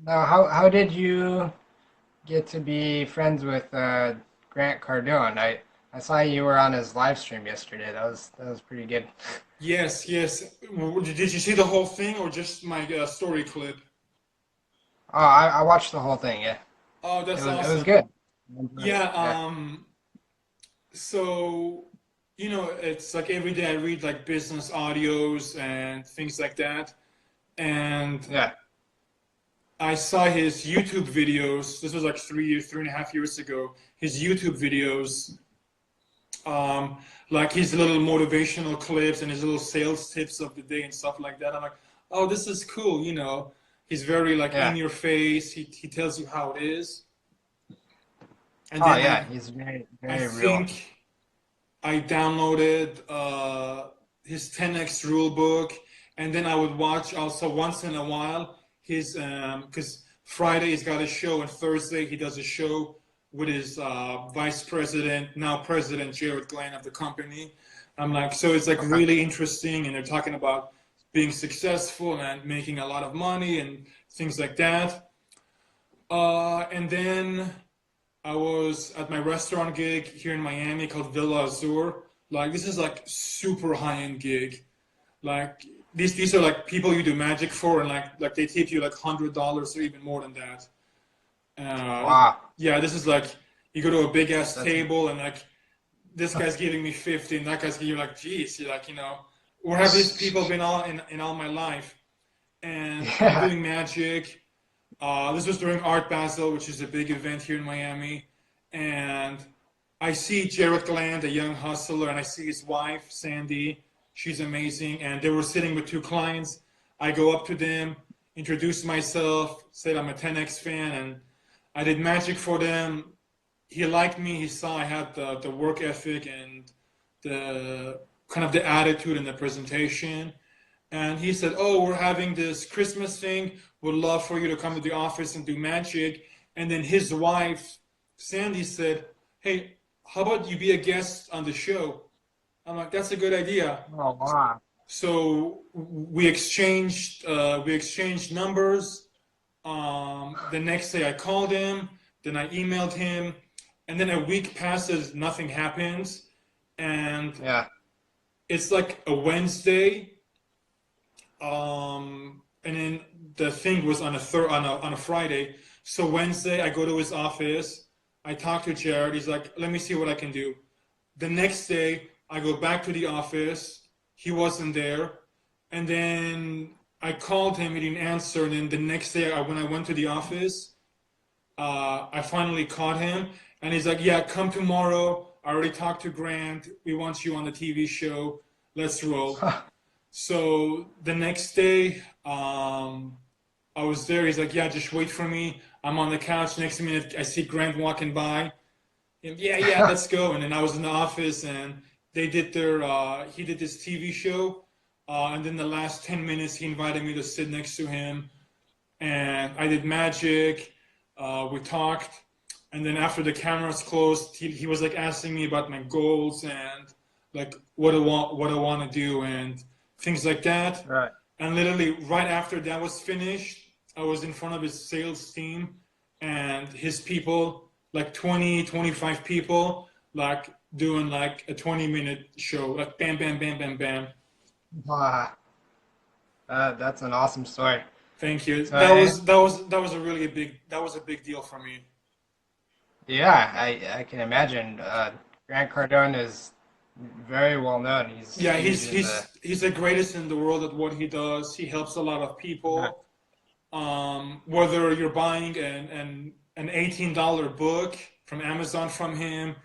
Now, how did you get to be friends with Grant Cardone? I saw you were on his live stream yesterday. That was pretty good. Yes, yes. Did you see the whole thing or just my story clip? Oh, I watched the whole thing. Yeah, Oh, it that's was it was awesome. good. I enjoyed it. Yeah, Yeah, so it's like every day I read like business audios and things like that. And yeah. I saw his YouTube videos. This was like 3.5 years ago. His YouTube videos, um, like his little motivational clips and his little sales tips of the day and stuff like that. I'm like, oh, this is cool. He's very like in Yeah. your face. He tells you how it is. And Oh, then yeah. I He's very I very real. think I downloaded his 10x rule book, and then I would watch also once in a while his because Friday he's got a show and Thursday he does a show with his vice president, now president Jared Glenn of the company. I'm like, so it's like Okay. really interesting, and they're talking about being successful and making a lot of money and things like that. And then I was at my restaurant gig here in Miami called Villa Azur. Like this is like super high-end gig. Like these are like people you do magic for, and like they tip you like $100 or even more than that. Uh, Wow. yeah, this is like you go to a big ass That's table and like this guy's giving me 50 and that guy's giving you like, geez, you're like, where have these people been all in all my life? And I'm yeah. doing magic. This was during Art Basel, which is a big event here in Miami. And I see Jared Gland, a young hustler, and I see his wife, Sandy. She's amazing. And they were sitting with two clients. I go up to them, introduce myself, said I'm a 10X fan, and I did magic for them. He liked me. He saw I had the work ethic and the kind of the attitude in the presentation. And he said, "Oh, we're having this Christmas thing. Would love for you to come to the office and do magic." And then his wife, Sandy, said, "Hey, how about you be a guest on the show?" I'm like, "That's a good idea." Oh, wow. So we exchanged numbers. The next day I called him, then I emailed him, and then a week passes, nothing happens, and Yeah. it's like a Wednesday. And then the thing was on a Friday. So Wednesday, I go to his office. I talk to Jared. He's like, "Let me see what I can do." The next day, I go back to the office. He wasn't there. And then I called him. He didn't answer. And then the next day, when I went to the office, I finally caught him. And he's like, "Yeah, come tomorrow. I already talked to Grant. We want you on the TV show. Let's roll." So the next day, I was there. He's like, "Yeah, just wait for me. I'm on the couch." Next minute, I see Grant walking by. And, yeah, yeah, let's go. And then I was in the office, and they did he did this TV show. And then the last 10 minutes, he invited me to sit next to him. And I did magic. We talked. And then after the cameras closed, he was like asking me about my goals and like what I want to do and things like that. Right. And literally right after that was finished, I was in front of his sales team and his people, like 20, 25 people, like doing like a 20-minute show, like bam, bam, bam, bam, bam. Wow. That's an awesome story. Thank you. So, That was a big deal for me. yeah, I can imagine. Grant Cardone is very well known. He's Yeah, huge he's in the. he's he's the greatest in the world at what he does. He helps a lot of Yeah. people. Whether you're buying an $18 book from Amazon from him,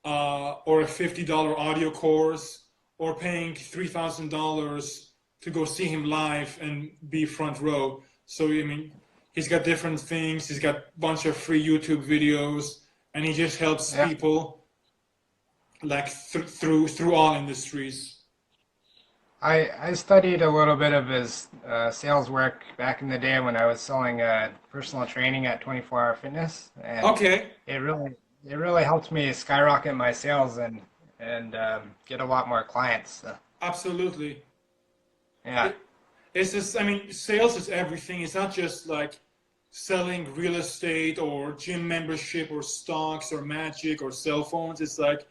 or a $50 audio course, or paying $3,000 to go see him live and be front row. So I mean, he's got different things. He's got a bunch of free YouTube videos, and he just helps Yeah. people like through all industries. I studied a little bit of his sales work back in the day when I was selling personal training at 24 Hour Fitness, and Okay, it really it really helped me skyrocket my sales and get a lot more clients. So, absolutely. yeah. It's just, I mean, sales is everything. It's not just like selling real estate or gym membership or stocks or magic or cell phones. It's like,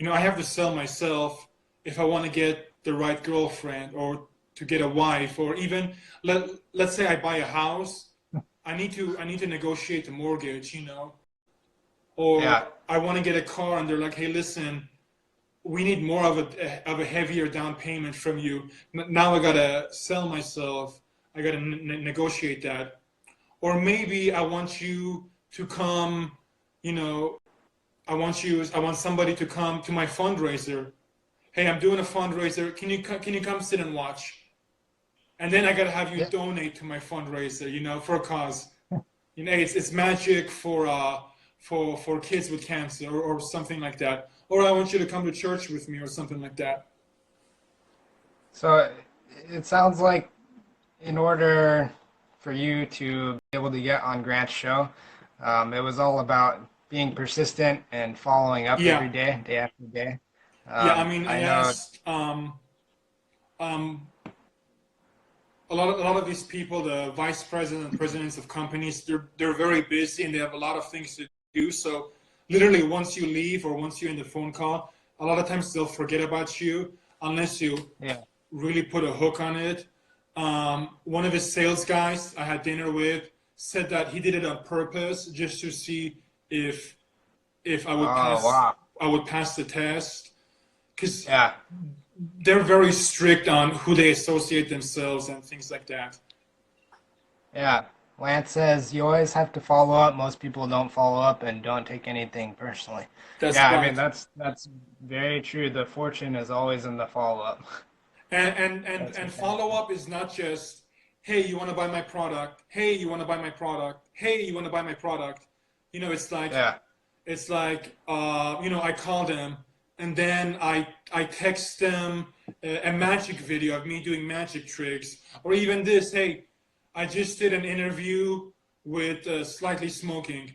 I have to sell myself if I want to get the right girlfriend or to get a wife, or even let's say I buy a house. I need to negotiate the mortgage, Yeah. or I want to get a car and they're like, hey, listen, we need more of a heavier down payment from you. Now I gotta sell myself. I gotta negotiate that. Or maybe I want you to come, you know, I want somebody to come to my fundraiser. Hey, I'm doing a fundraiser. Can you come sit and watch? And then I gotta have you Yeah. donate to my fundraiser, for a cause. It's magic for kids with cancer, or something like that. Or I want you to come to church with me or something like that. So it sounds like in order for you to be able to get on Grant's show, it was all about being persistent and following up every Yeah, day, day after day. yeah. I mean, I I know, asked um, a lot of these people, the vice president and presidents of companies, they're very busy and they have a lot of things to do. So literally, once you leave or once you end the phone call, a lot of times they'll forget about you unless you yeah. really put a hook on it. One of his sales guys I had dinner with said that he did it on purpose just to see if if I would Oh, pass wow. I would pass the test, because Yeah. they're very strict on who they associate themselves and things like that. Yeah. Lance says you always have to follow up. Most people don't follow up and don't take anything personally. That's Yeah, I mean right. that's very true. The fortune is always in the follow up. And That's for and sure. follow up is not just, hey, you want to buy my product? Hey, you want to buy my product? Hey, you want to buy my product? It's like Yeah. I call them and then I text them a magic video of me doing magic tricks, or even this. Hey, I just did an interview with Slightly Smoking,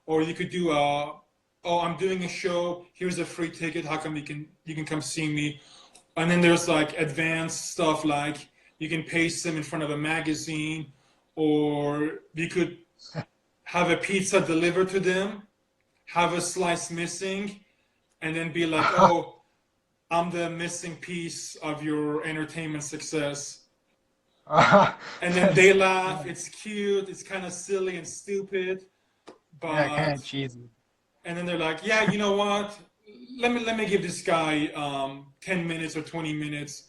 or you could do oh, I'm doing a show. Here's a free ticket. How come you can come see me? And then there's like advanced stuff like you can paste them in front of a magazine, or you could have a pizza delivered to them, have a slice missing, and then be like, oh, I'm the missing piece of your entertainment success. And then That's they laugh. It's cute. It's kind of silly and stupid, yeah, kind but of cheesy. and then they're like, yeah, you know what? Let me give this guy 10 minutes or 20 minutes.